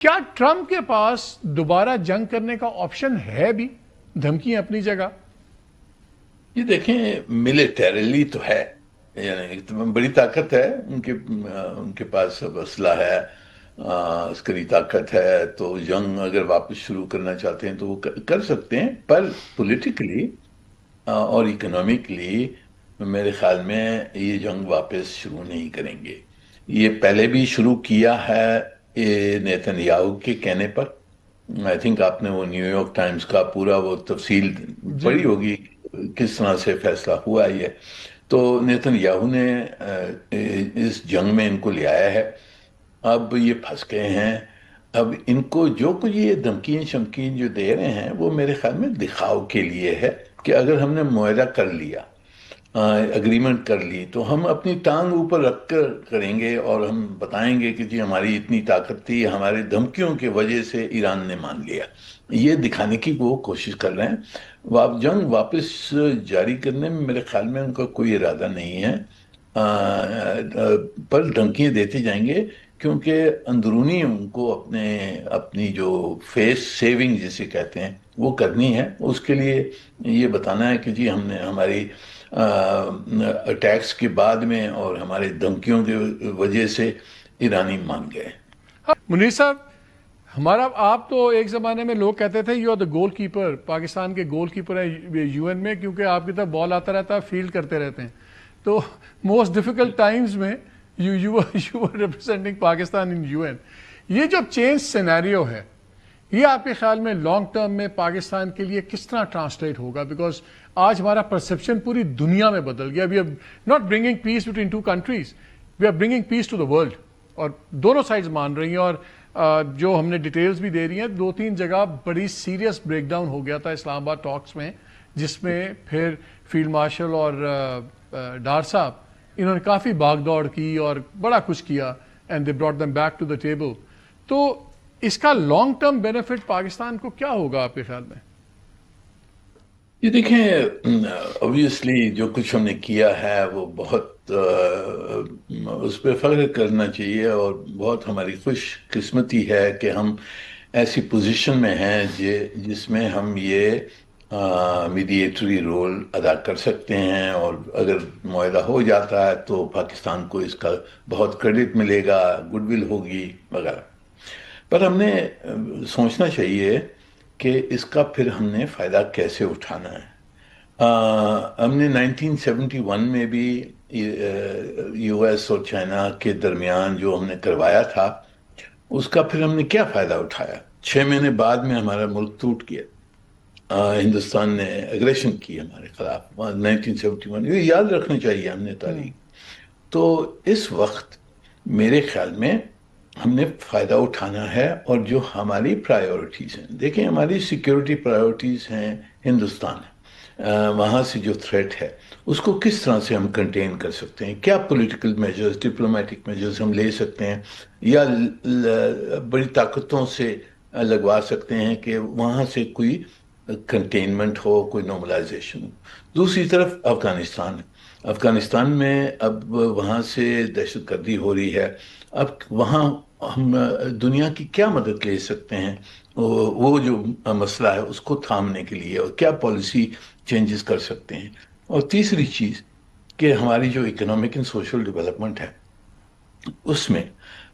کیا ٹرمپ کے پاس دوبارہ جنگ کرنے کا آپشن ہے بھی؟ دھمکیاں اپنی جگہ. یہ دیکھیں ملیٹریلی تو ہے، یعنی ایک بڑی طاقت ہے ان کے پاس اب اسلحہ ہے، عسکری طاقت ہے، تو جنگ اگر واپس شروع کرنا چاہتے ہیں تو وہ کر سکتے ہیں، پر پولیٹیکلی اور اکنامکلی میرے خیال میں یہ جنگ واپس شروع نہیں کریں گے. یہ پہلے بھی شروع کیا ہے نیتن یاہو کے کہنے پر. آئی تھنک آپ نے وہ نیو یارک ٹائمز کا پورا وہ تفصیل جی پڑھی جی. ہوگی، کس طرح سے فیصلہ ہوا یہ. تو نیتن یاہو نے اس جنگ میں ان کو لے آیا ہے. اب یہ پھنس گئے ہیں. اب ان کو جو کچھ یہ دھمکین شمکین جو دے رہے ہیں وہ میرے خیال میں دکھاؤ کے لیے ہے کہ اگر ہم نے معاہدہ کر لیا، اگریمنٹ کر لی، تو ہم اپنی ٹانگ اوپر رکھ کر کریں گے اور ہم بتائیں گے کہ جی ہماری اتنی طاقت تھی، ہمارے دھمکیوں کی وجہ سے ایران نے مان لیا. یہ دکھانے کی وہ کوشش کر رہے ہیں. جنگ واپس جاری کرنے میں میرے خیال میں ان کا کوئی ارادہ نہیں ہے، پر دھمکیاں دیتے جائیں گے، کیونکہ اندرونی ان کو اپنی جو فیس سیونگ جسے کہتے ہیں وہ کرنی ہے. اس کے لیے یہ بتانا ہے کہ جی ہم نے ہماری اٹیکس کے بعد میں اور ہمارے دھمکیوں کی وجہ سے ایرانی مان گئے. ہاں منیر صاحب، ہمارا آپ تو ایک زمانے میں لوگ کہتے تھے you are the goal keeper, Pakistan کے گول کیپر ہے یو این میں، کیونکہ آپ کی طرف بال آتا رہتا ہے، فیلڈ کرتے رہتے ہیں. تو موسٹ ڈیفیکلٹ ٹائمز میں you are representing Pakistan in UN این. یہ جو چینج سینیریو ہے، یہ آپ کے خیال میں لانگ ٹرم میں پاکستان کے لیے کس طرح ٹرانسلیٹ ہوگا؟ بیکاز آج ہمارا پرسپشن پوری دنیا میں بدل گیا. We are not bringing peace between two countries, we are bringing peace to the world. اور دونوں سائڈز مان رہی ہیں، اور جو ہم نے ڈیٹیلز بھی دے رہی ہیں، 2-3 جگہ بڑی سیریس بریک ڈاؤن ہو گیا تھا اسلام آباد ٹاکس میں، جس میں پھر فیلڈ مارشل اور ڈار صاحب انہوں نے کافی بھاگ دوڑ کی اور بڑا کچھ کیا، and they brought them back to the table. تو اس کا لانگ ٹرم بینیفٹ پاکستان کو کیا ہوگا آپ کے خیال میں؟ یہ دیکھیں obviously جو کچھ ہم نے کیا ہے وہ بہت اس پہ فخر کرنا چاہیے، اور بہت ہماری خوش قسمتی ہے کہ ہم ایسی پوزیشن میں ہیں جس میں ہم یہ میڈیٹری رول ادا کر سکتے ہیں. اور اگر معاہدہ ہو جاتا ہے تو پاکستان کو اس کا بہت کریڈٹ ملے گا، گڈ ول ہوگی وغیرہ. پر ہم نے سوچنا چاہیے کہ اس کا پھر ہم نے فائدہ کیسے اٹھانا ہے. ہم نے 1971 میں بھی یو ایس اور چائنا کے درمیان جو ہم نے کروایا تھا، اس کا پھر ہم نے کیا فائدہ اٹھایا؟ 6 مہینے بعد میں ہمارا ملک ٹوٹ گیا. ہندوستان نے اگریشن کی ہمارے خلاف 1971. یہ یاد رکھنا چاہیے ہم نے تاریخ. تو اس وقت میرے خیال میں ہم نے فائدہ اٹھانا ہے، اور جو ہماری پرائیورٹیز ہیں، دیکھیں ہماری سیکیورٹی پرائیورٹیز ہیں ہندوستان ہے، وہاں سے جو تھریٹ ہے اس کو کس طرح سے ہم کنٹین کر سکتے ہیں، کیا پولیٹیکل میجرز، ڈپلومیٹک میجرز ہم لے سکتے ہیں، یا بڑی طاقتوں سے لگوا سکتے ہیں کہ وہاں سے کوئی کنٹینمنٹ ہو، کوئی نارملائزیشن ہو. دوسری طرف افغانستان میں اب وہاں سے دہشت گردی ہو رہی ہے. اب وہاں ہم دنیا کی کیا مدد لے سکتے ہیں وہ جو مسئلہ ہے اس کو تھامنے کے لیے، اور کیا پالیسی چینجز کر سکتے ہیں. اور تیسری چیز کہ ہماری جو اکنامک اینڈ سوشل ڈیولپمنٹ ہے اس میں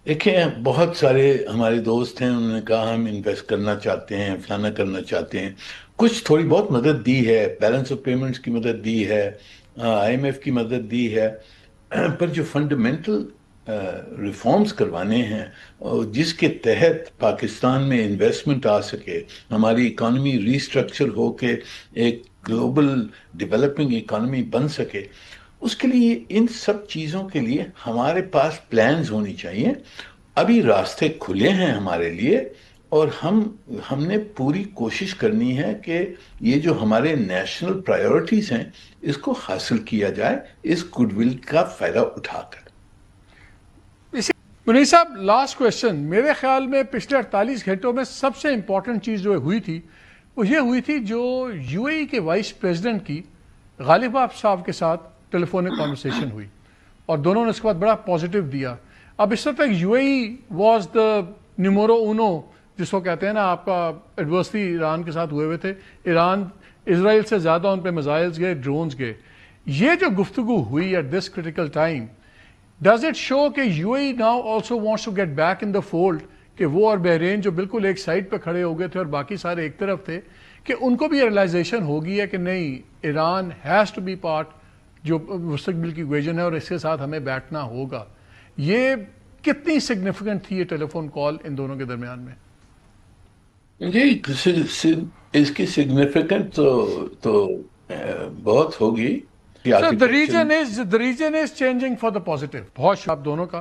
دیکھیں بہت سارے ہمارے دوست ہیں، انہوں نے کہا ہم انویسٹ کرنا چاہتے ہیں، فلانا کرنا چاہتے ہیں. کچھ تھوڑی بہت مدد دی ہے، بیلنس آف پیمنٹس کی مدد دی ہے، آئی ایم ایف کی مدد دی ہے، پر جو فنڈامنٹل ریفارمز کروانے ہیں جس کے تحت پاکستان میں انویسٹمنٹ آ سکے، ہماری اکانومی ریسٹرکچر ہو کے ایک گلوبل ڈیولپنگ اکانومی بن سکے، اس کے لیے ان سب چیزوں کے لیے ہمارے پاس پلانز ہونی چاہیے. ابھی راستے کھلے ہیں ہمارے لیے، اور ہم نے پوری کوشش کرنی ہے کہ یہ جو ہمارے نیشنل پرائیورٹیز ہیں اس کو حاصل کیا جائے، اس گڈ ول کا فائدہ اٹھا کر. منیر صاحب، لاسٹ کویشچن. میرے خیال میں پچھلے 48 گھنٹوں میں سب سے امپورٹنٹ چیز جو ہوئی تھی وہ یہ ہوئی تھی جو یو اے ای کے وائس پریزیڈنٹ کی غالب صاحب کے ساتھ ٹیلی فونک کانورسیشن ہوئی، اور دونوں نے اس کے بعد بڑا پازیٹیو دیا. اب اس وقت تک you a E was the number اونو جس کو کہتے ہیں نا آپ کا ایڈورسٹی ایران کے ساتھ ہوئے تھے. ایران اسرائیل سے زیادہ ان پہ میزائلز گئے, ڈرونز گئے. یہ جو گفتگو ہوئی at this critical time, does it show کہ U A now also wants to get back in the fold, کہ وہ اور بحرین جو بالکل ایک سائڈ پہ کھڑے ہو گئے تھے اور باقی سارے ایک طرف تھے, کہ ان کو بھی ریئلائزیشن ہوگی ہے کہ نہیں, Iran has to be part جو مستقبل کی ایکویژن ہے اور اس کے ساتھ ہمیں بیٹھنا ہوگا. یہ کتنی سگنیفیکنٹ تھی یہ ٹیلی فون کال ان دونوں کے درمیان میں؟ جی اس کی سگنیفیکنٹ تو بہت ہوگی. So the region is changing for the positive. بہت آپ دونوں کا